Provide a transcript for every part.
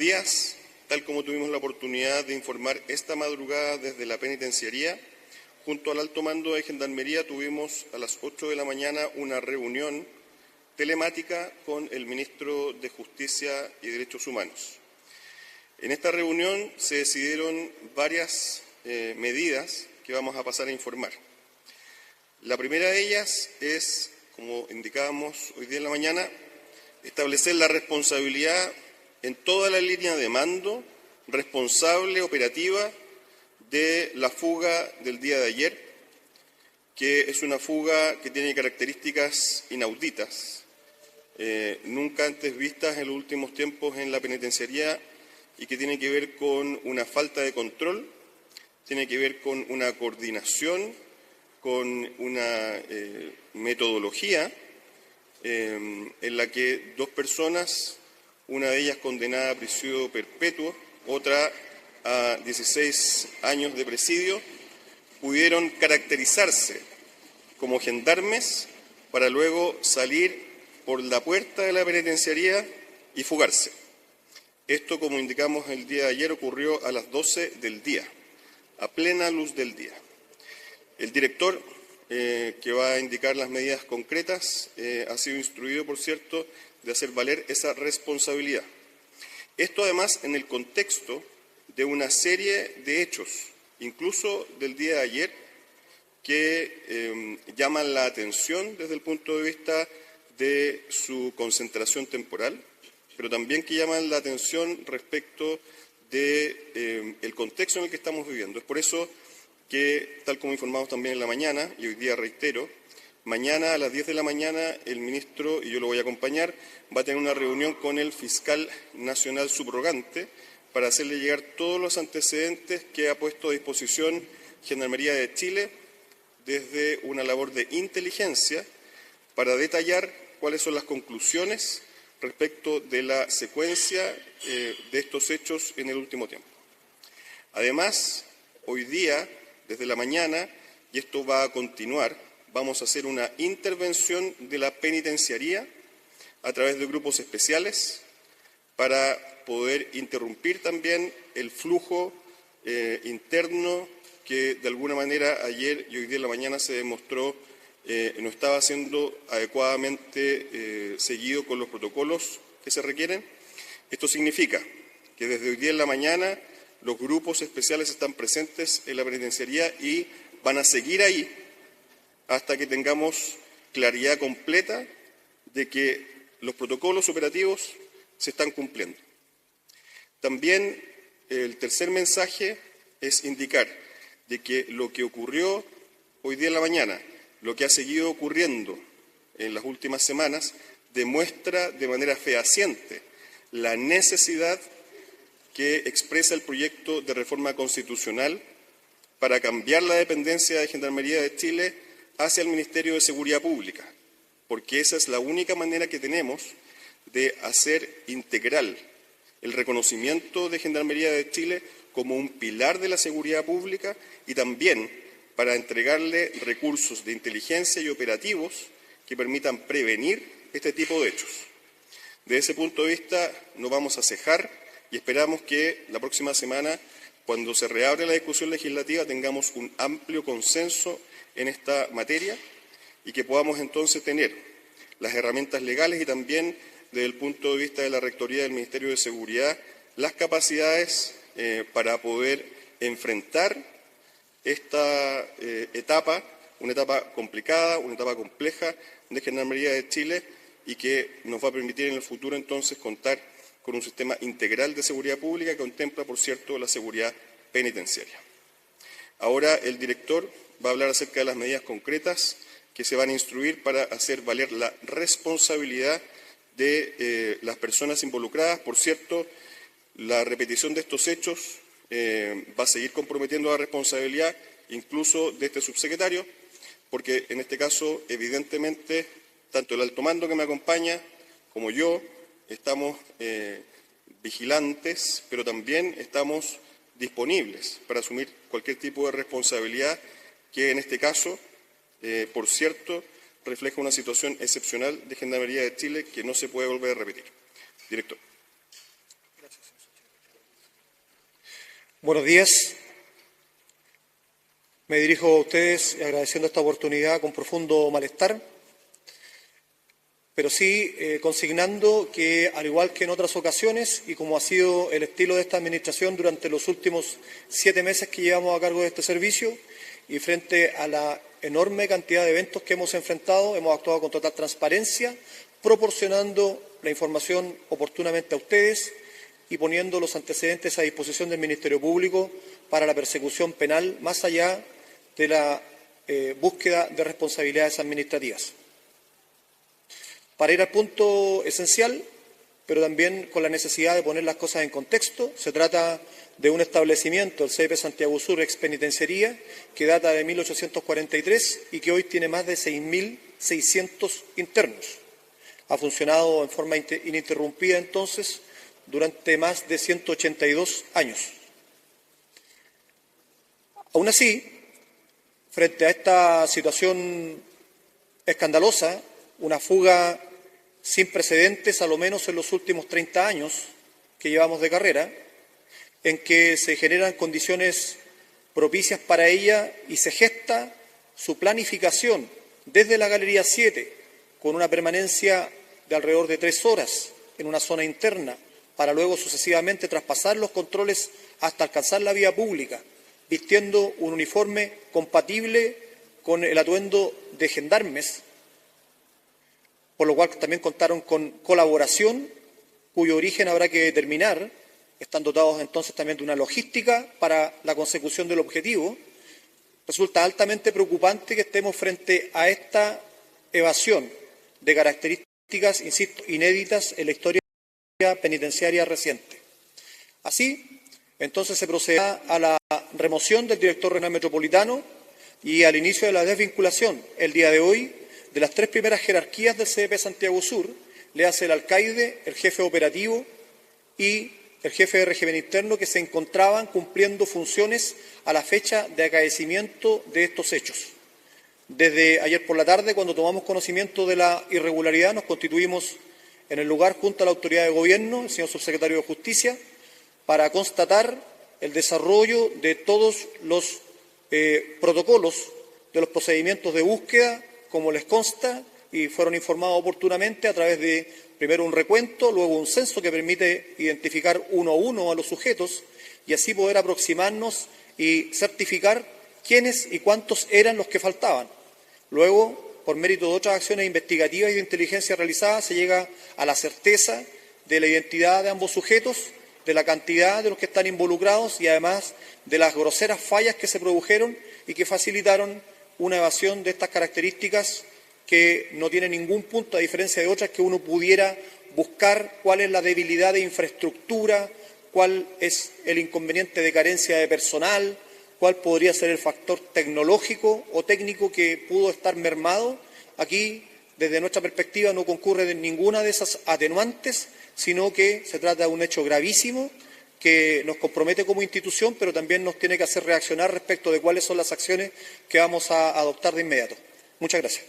días. Tal como tuvimos la oportunidad de informar esta madrugada desde la penitenciaría, junto al alto mando de Gendarmería tuvimos a las 8 de la mañana una reunión telemática con el ministro de Justicia y Derechos Humanos. En esta reunión se decidieron varias medidas que vamos a pasar a informar. La primera de ellas es, como indicábamos hoy día en la mañana, establecer la responsabilidad en toda la línea de mando responsable operativa de la fuga del día de ayer, que es una fuga que tiene características inauditas, nunca antes vistas en los últimos tiempos en la penitenciaría y que tiene que ver con una falta de control, tiene que ver con una coordinación, con una metodología en la que dos personas, una de ellas condenada a prisión perpetuo, otra a 16 años de presidio, pudieron caracterizarse como gendarmes para luego salir por la puerta de la penitenciaría y fugarse. Esto, como indicamos el día de ayer, ocurrió a las 12 del día, a plena luz del día. El director, que va a indicar las medidas concretas, ha sido instruido, por cierto, de hacer valer esa responsabilidad. Esto además en el contexto de una serie de hechos, incluso del día de ayer, que llaman la atención desde el punto de vista de su concentración temporal, pero también que llaman la atención respecto de el contexto en el que estamos viviendo. Es por eso que, tal como informamos también en la mañana, y hoy día reitero, mañana a las 10 de la mañana el ministro, y yo lo voy a acompañar, va a tener una reunión con el fiscal nacional subrogante para hacerle llegar todos los antecedentes que ha puesto a disposición Gendarmería de Chile desde una labor de inteligencia para detallar cuáles son las conclusiones respecto de la secuencia de estos hechos en el último tiempo. Además, hoy día, desde la mañana, y esto va a continuar, vamos a hacer una intervención de la penitenciaría a través de grupos especiales para poder interrumpir también el flujo interno que de alguna manera ayer y hoy día en la mañana se demostró no estaba siendo adecuadamente seguido con los protocolos que se requieren. Esto significa que desde hoy día en la mañana los grupos especiales están presentes en la penitenciaría y van a seguir ahí hasta que tengamos claridad completa de que los protocolos operativos se están cumpliendo. También el tercer mensaje es indicar de que lo que ocurrió hoy día en la mañana, lo que ha seguido ocurriendo en las últimas semanas, demuestra de manera fehaciente la necesidad que expresa el proyecto de reforma constitucional para cambiar la dependencia de Gendarmería de Chile hacia el Ministerio de Seguridad Pública, porque esa es la única manera que tenemos de hacer integral el reconocimiento de Gendarmería de Chile como un pilar de la seguridad pública y también para entregarle recursos de inteligencia y operativos que permitan prevenir este tipo de hechos. Desde ese punto de vista no vamos a cejar y esperamos que la próxima semana, cuando se reabre la discusión legislativa, tengamos un amplio consenso en esta materia y que podamos entonces tener las herramientas legales y también desde el punto de vista de la Rectoría del Ministerio de Seguridad las capacidades para poder enfrentar esta etapa, una etapa complicada, una etapa compleja de Gendarmería de Chile y que nos va a permitir en el futuro entonces contar con un sistema integral de seguridad pública que contempla, por cierto, la seguridad penitenciaria. Ahora el director va a hablar acerca de las medidas concretas que se van a instruir para hacer valer la responsabilidad de las personas involucradas. Por cierto, la repetición de estos hechos va a seguir comprometiendo la responsabilidad incluso de este subsecretario, porque en este caso, evidentemente, tanto el alto mando que me acompaña como yo estamos vigilantes, pero también estamos disponibles para asumir cualquier tipo de responsabilidad que en este caso, por cierto, refleja una situación excepcional de Gendarmería de Chile que no se puede volver a repetir. Director. Gracias, señor. Buenos días. Me dirijo a ustedes agradeciendo esta oportunidad con profundo malestar, pero sí consignando que, al igual que en otras ocasiones, y como ha sido el estilo de esta Administración durante los últimos 7 meses que llevamos a cargo de este servicio, y frente a la enorme cantidad de eventos que hemos enfrentado, hemos actuado con total transparencia, proporcionando la información oportunamente a ustedes y poniendo los antecedentes a disposición del Ministerio Público para la persecución penal, más allá de la búsqueda de responsabilidades administrativas. Para ir al punto esencial, pero también con la necesidad de poner las cosas en contexto, se trata de un establecimiento, el CEP Santiago Sur Expenitenciaría, que data de 1843 y que hoy tiene más de 6.600 internos. Ha funcionado en forma ininterrumpida entonces durante más de 182 años. Aún así, frente a esta situación escandalosa, una fuga sin precedentes, a lo menos en los últimos 30 años que llevamos de carrera, en que se generan condiciones propicias para ella y se gesta su planificación desde la Galería 7, con una permanencia de alrededor de 3 horas en una zona interna, para luego sucesivamente traspasar los controles hasta alcanzar la vía pública, vistiendo un uniforme compatible con el atuendo de gendarmes, por lo cual también contaron con colaboración, cuyo origen habrá que determinar. Están dotados entonces también de una logística para la consecución del objetivo. Resulta altamente preocupante que estemos frente a esta evasión de características, insisto, inéditas en la historia penitenciaria reciente. Así, entonces se procederá a la remoción del director regional metropolitano y al inicio de la desvinculación el día de hoy de las 3 primeras jerarquías del CDP Santiago Sur, le hace el alcaide, el jefe operativo y el jefe de régimen interno, que se encontraban cumpliendo funciones a la fecha de acaecimiento de estos hechos. Desde ayer por la tarde, cuando tomamos conocimiento de la irregularidad, nos constituimos en el lugar junto a la autoridad de gobierno, el señor subsecretario de Justicia, para constatar el desarrollo de todos los protocolos de los procedimientos de búsqueda, como les consta, y fueron informados oportunamente a través de, primero, un recuento, luego un censo que permite identificar uno a uno a los sujetos y así poder aproximarnos y certificar quiénes y cuántos eran los que faltaban. Luego, por mérito de otras acciones investigativas y de inteligencia realizadas, se llega a la certeza de la identidad de ambos sujetos, de la cantidad de los que están involucrados y además de las groseras fallas que se produjeron y que facilitaron una evasión de estas características que no tiene ningún punto, a diferencia de otras, que uno pudiera buscar cuál es la debilidad de infraestructura, cuál es el inconveniente de carencia de personal, cuál podría ser el factor tecnológico o técnico que pudo estar mermado. Aquí, desde nuestra perspectiva, no concurre de ninguna de esas atenuantes, sino que se trata de un hecho gravísimo que nos compromete como institución, pero también nos tiene que hacer reaccionar respecto de cuáles son las acciones que vamos a adoptar de inmediato. Muchas gracias.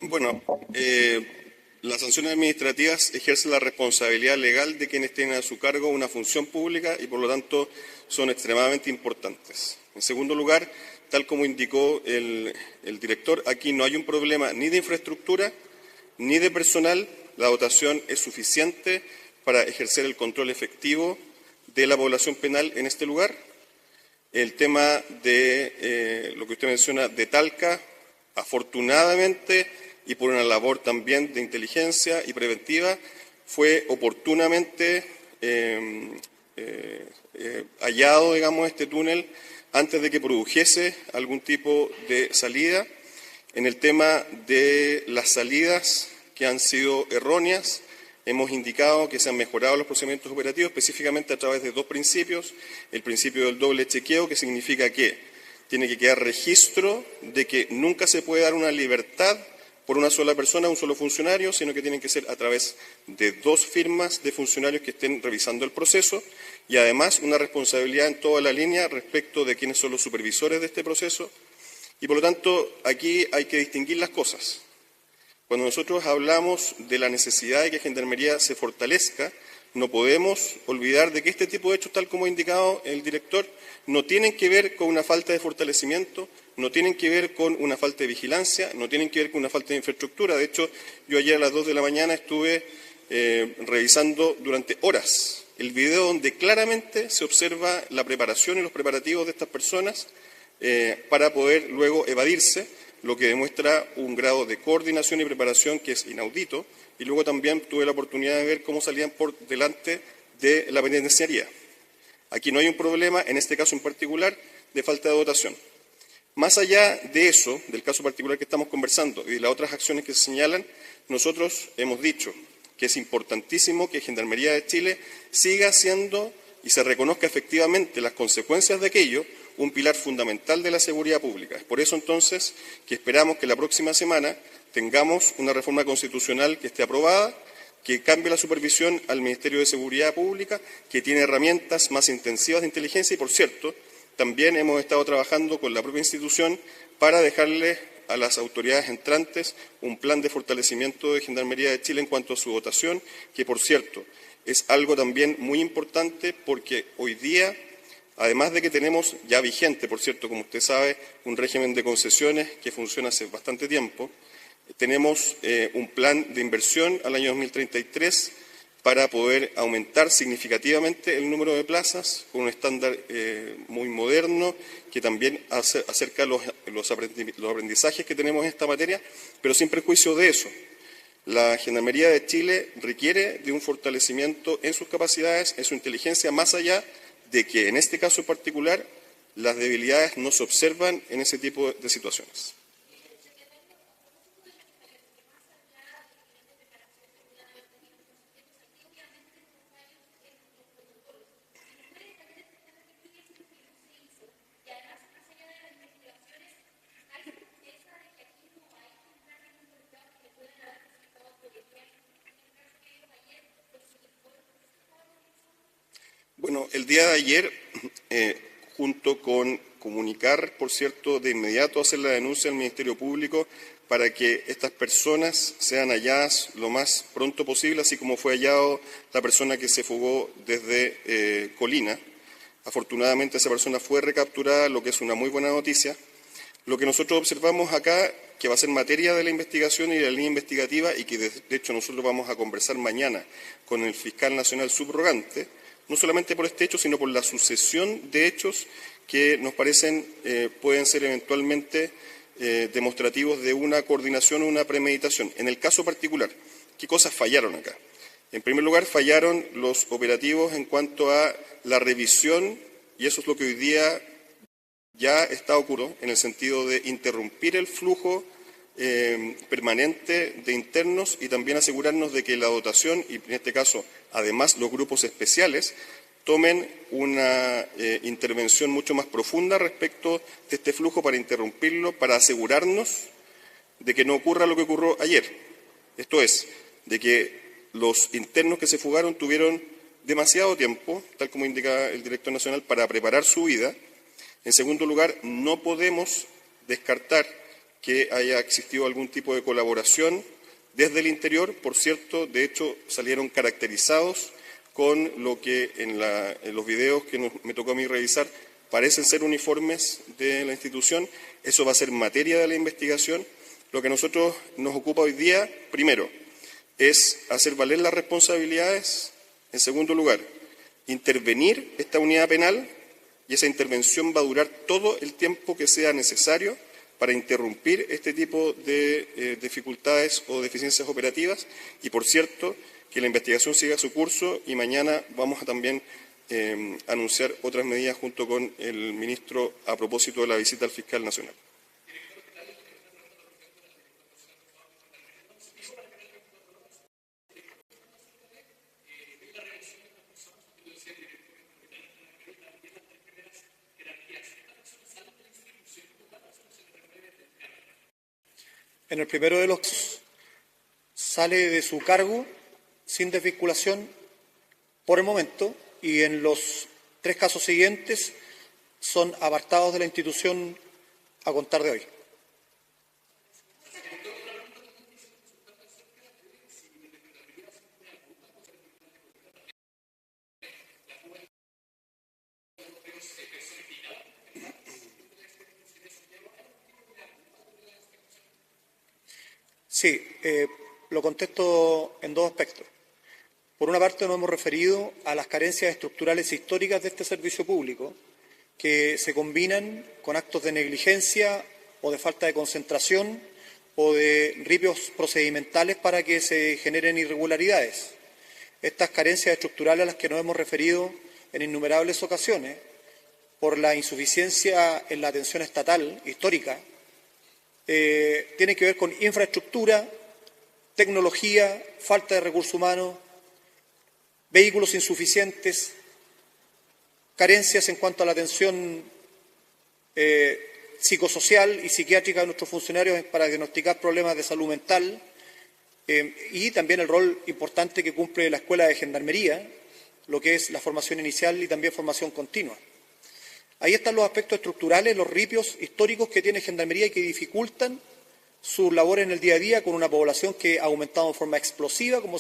Bueno, las sanciones administrativas ejercen la responsabilidad legal de quienes tienen a su cargo una función pública y, por lo tanto, son extremadamente importantes. En segundo lugar, tal como indicó el director, aquí no hay un problema ni de infraestructura ni de personal. La dotación es suficiente para ejercer el control efectivo de la población penal en este lugar. El tema de lo que usted menciona de Talca, afortunadamente, y por una labor también de inteligencia y preventiva, fue oportunamente hallado, digamos, este túnel antes de que produjese algún tipo de salida. En el tema de las salidas que han sido erróneas, hemos indicado que se han mejorado los procedimientos operativos, específicamente a través de dos principios. El principio del doble chequeo, que significa que tiene que quedar registro de que nunca se puede dar una libertad por una sola persona, un solo funcionario, sino que tienen que ser a través de dos firmas de funcionarios que estén revisando el proceso, y además una responsabilidad en toda la línea respecto de quiénes son los supervisores de este proceso. Y por lo tanto, aquí hay que distinguir las cosas. Cuando nosotros hablamos de la necesidad de que Gendarmería se fortalezca, no podemos olvidar de que este tipo de hechos, tal como ha indicado el director, no tienen que ver con una falta de fortalecimiento, no tienen que ver con una falta de vigilancia, no tienen que ver con una falta de infraestructura. De hecho, yo ayer a las 2 de la mañana estuve revisando durante horas el video donde claramente se observa la preparación y los preparativos de estas personas para poder luego evadirse, lo que demuestra un grado de coordinación y preparación que es inaudito. Y luego también tuve la oportunidad de ver cómo salían por delante de la penitenciaría. Aquí no hay un problema, en este caso en particular, de falta de dotación. Más allá de eso, del caso particular que estamos conversando y de las otras acciones que se señalan, nosotros hemos dicho que es importantísimo que Gendarmería de Chile siga siendo y se reconozca efectivamente las consecuencias de aquello, un pilar fundamental de la seguridad pública. Es por eso entonces que esperamos que la próxima semana tengamos una reforma constitucional que esté aprobada, que cambie la supervisión al Ministerio de Seguridad Pública, que tiene herramientas más intensivas de inteligencia y, por cierto, también hemos estado trabajando con la propia institución para dejarle a las autoridades entrantes un plan de fortalecimiento de Gendarmería de Chile en cuanto a su dotación, que, por cierto, es algo también muy importante porque hoy día, además de que tenemos ya vigente, por cierto, como usted sabe, un régimen de concesiones que funciona hace bastante tiempo, tenemos un plan de inversión al año 2033 para poder aumentar significativamente el número de plazas con un estándar muy moderno que también acerca los aprendizajes que tenemos en esta materia, pero sin perjuicio de eso. La Gendarmería de Chile requiere de un fortalecimiento en sus capacidades, en su inteligencia, más allá de que en este caso en particular las debilidades no se observan en ese tipo de situaciones. Bueno, el día de ayer, junto con comunicar, por cierto, de inmediato hacer la denuncia al Ministerio Público para que estas personas sean halladas lo más pronto posible, así como fue hallado la persona que se fugó desde Colina. Afortunadamente esa persona fue recapturada, lo que es una muy buena noticia. Lo que nosotros observamos acá, que va a ser materia de la investigación y de la línea investigativa, y que de hecho nosotros vamos a conversar mañana con el fiscal nacional subrogante, no solamente por este hecho, sino por la sucesión de hechos que nos parecen pueden ser eventualmente demostrativos de una coordinación o una premeditación. En el caso particular, ¿qué cosas fallaron acá? En primer lugar, fallaron los operativos en cuanto a la revisión, y eso es lo que hoy día ya está ocurriendo, en el sentido de interrumpir el flujo permanente de internos y también asegurarnos de que la dotación, y en este caso además los grupos especiales, tomen una intervención mucho más profunda respecto de este flujo para interrumpirlo, para asegurarnos de que no ocurra lo que ocurrió ayer. Esto es, de que los internos que se fugaron tuvieron demasiado tiempo, tal como indica el director nacional, para preparar su vida. En segundo lugar, no podemos descartar que haya existido algún tipo de colaboración desde el interior. Por cierto, de hecho, salieron caracterizados con lo que en los videos que me tocó a mí revisar parecen ser uniformes de la institución. Eso va a ser materia de la investigación. Lo que a nosotros nos ocupa hoy día, primero, es hacer valer las responsabilidades. En segundo lugar, intervenir esta unidad penal, y esa intervención va a durar todo el tiempo que sea necesario para interrumpir este tipo de dificultades o deficiencias operativas. Y, por cierto, que la investigación siga su curso y mañana vamos a también anunciar otras medidas junto con el ministro a propósito de la visita al fiscal nacional. En el primero de los casos, sale de su cargo sin desvinculación por el momento, y en los 3 casos siguientes son apartados de la institución a contar de hoy. Sí, lo contesto en 2 aspectos. Por una parte, nos hemos referido a las carencias estructurales históricas de este servicio público, que se combinan con actos de negligencia o de falta de concentración o de ripios procedimentales para que se generen irregularidades. Estas carencias estructurales a las que nos hemos referido en innumerables ocasiones, por la insuficiencia en la atención estatal histórica, tienen que ver con infraestructura, tecnología, falta de recursos humanos, vehículos insuficientes, carencias en cuanto a la atención psicosocial y psiquiátrica de nuestros funcionarios para diagnosticar problemas de salud mental, y también el rol importante que cumple la Escuela de Gendarmería, lo que es la formación inicial y también formación continua. Ahí están los aspectos estructurales, los ripios históricos que tiene Gendarmería y que dificultan su labor en el día a día, con una población que ha aumentado en forma explosiva, como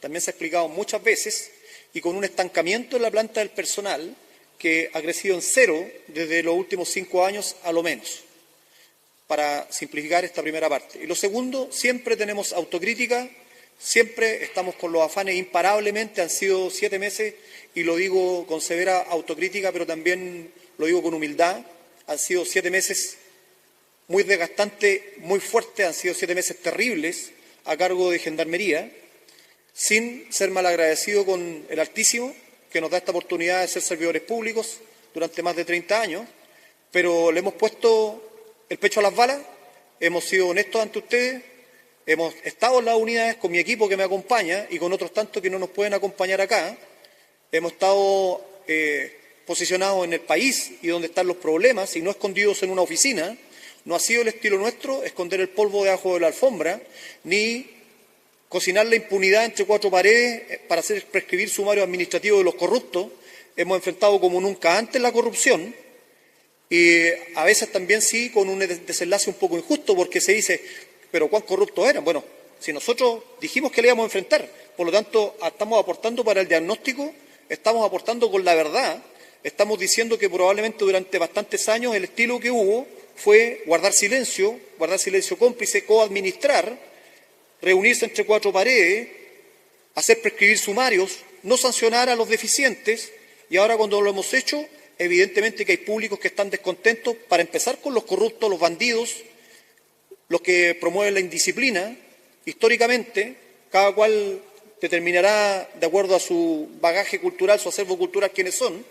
también se ha explicado muchas veces, y con un estancamiento en la planta del personal que ha crecido en 0 desde los últimos 5 años a lo menos, para simplificar esta primera parte. Y lo segundo, siempre tenemos autocrítica, siempre estamos con los afanes imparablemente, han sido 7 meses, y lo digo con severa autocrítica, pero también lo digo con humildad, han sido 7 meses muy desgastantes, muy fuertes, han sido 7 meses terribles a cargo de Gendarmería, sin ser malagradecido con el Altísimo, que nos da esta oportunidad de ser servidores públicos durante más de 30 años, pero le hemos puesto el pecho a las balas, hemos sido honestos ante ustedes, hemos estado en las unidades con mi equipo que me acompaña y con otros tantos que no nos pueden acompañar acá, hemos estado posicionados en el país y donde están los problemas y no escondidos en una oficina. No ha sido el estilo nuestro esconder el polvo debajo de la alfombra, ni cocinar la impunidad entre 4 paredes para hacer prescribir sumarios administrativos de los corruptos. Hemos enfrentado como nunca antes la corrupción y a veces también sí con un desenlace un poco injusto, porque se dice, pero ¿cuán corruptos eran? Bueno, si nosotros dijimos que le íbamos a enfrentar, por lo tanto estamos aportando para el diagnóstico, estamos aportando con la verdad, estamos diciendo que probablemente durante bastantes años el estilo que hubo fue guardar silencio cómplice, coadministrar, reunirse entre 4 paredes, hacer prescribir sumarios, no sancionar a los deficientes, y ahora cuando lo hemos hecho, evidentemente que hay públicos que están descontentos, para empezar con los corruptos, los bandidos, los que promueven la indisciplina. Históricamente, cada cual determinará de acuerdo a su bagaje cultural, su acervo cultural, quiénes son,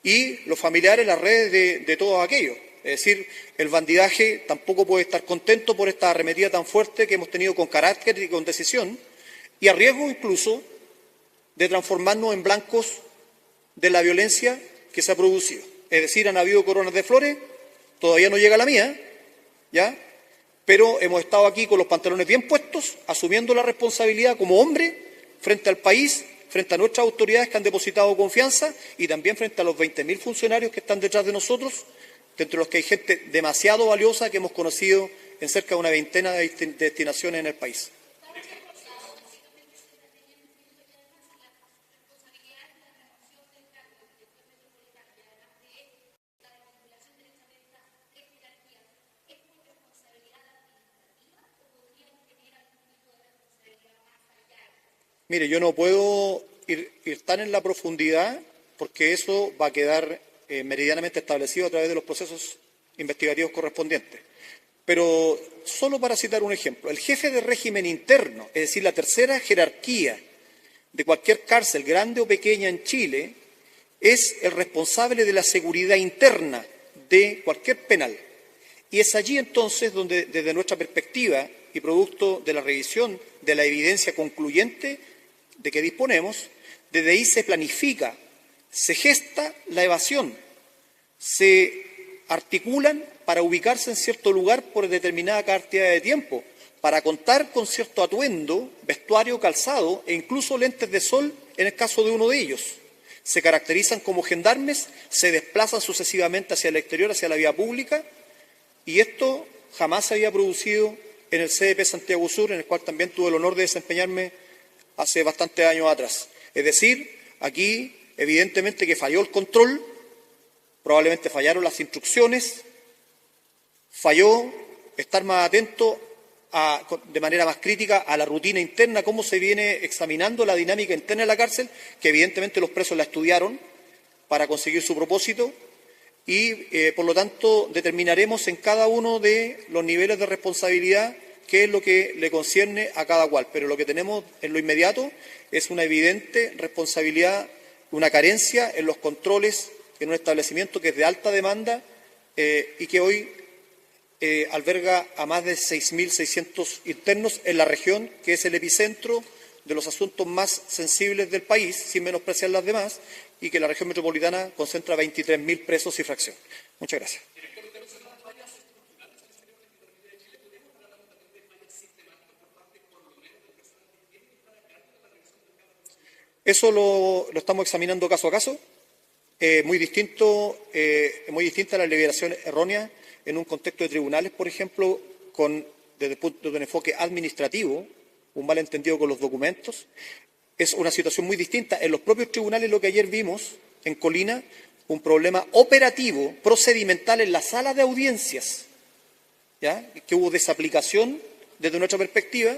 y los familiares, las redes de todos aquellos. Es decir, el bandidaje tampoco puede estar contento por esta arremetida tan fuerte que hemos tenido con carácter y con decisión, y a riesgo incluso de transformarnos en blancos de la violencia que se ha producido. Es decir, han habido coronas de flores, todavía no llega la mía, ¿ya? Pero hemos estado aquí con los pantalones bien puestos, asumiendo la responsabilidad como hombre frente al país, frente a nuestras autoridades que han depositado confianza y también frente a los 20.000 funcionarios que están detrás de nosotros, entre los que hay gente demasiado valiosa que hemos conocido en cerca de una veintena de destinaciones en el país. Mire, yo no puedo ir tan en la profundidad porque eso va a quedar meridianamente establecido a través de los procesos investigativos correspondientes. Pero solo para citar un ejemplo, el jefe de régimen interno, es decir, la tercera jerarquía de cualquier cárcel, grande o pequeña en Chile, es el responsable de la seguridad interna de cualquier penal. Y es allí entonces donde, desde nuestra perspectiva y producto de la revisión de la evidencia concluyente de que disponemos, desde ahí se planifica, se gesta la evasión, se articulan para ubicarse en cierto lugar por determinada cantidad de tiempo, para contar con cierto atuendo, vestuario, calzado e incluso lentes de sol en el caso de uno de ellos. Se caracterizan como gendarmes, se desplazan sucesivamente hacia el exterior, hacia la vía pública, y esto jamás se había producido en el CDP Santiago Sur, en el cual también tuve el honor de desempeñarme hace bastantes años atrás. Es decir, aquí evidentemente que falló el control, probablemente fallaron las instrucciones, falló estar más atento de manera más crítica a la rutina interna, cómo se viene examinando la dinámica interna de la cárcel, que evidentemente los presos la estudiaron para conseguir su propósito y, por lo tanto, determinaremos en cada uno de los niveles de responsabilidad qué es lo que le concierne a cada cual. Pero lo que tenemos en lo inmediato es una evidente responsabilidad, una carencia en los controles en un establecimiento que es de alta demanda y que hoy alberga a más de 6.600 internos en la región, que es el epicentro de los asuntos más sensibles del país, sin menospreciar las demás, y que la región metropolitana concentra 23.000 presos y fracción. Muchas gracias. Eso lo estamos examinando caso a caso. Muy distinta la liberación errónea en un contexto de tribunales, por ejemplo, desde el punto de un enfoque administrativo, un malentendido con los documentos. Es una situación muy distinta. En los propios tribunales, lo que ayer vimos en Colina, un problema operativo, procedimental en la sala de audiencias, ¿ya? Que hubo desaplicación desde nuestra perspectiva.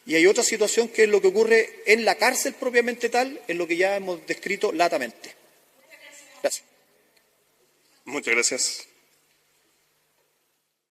Y hay otra situación que es lo que ocurre en la cárcel propiamente tal, en lo que ya hemos descrito latamente. Gracias. Muchas gracias.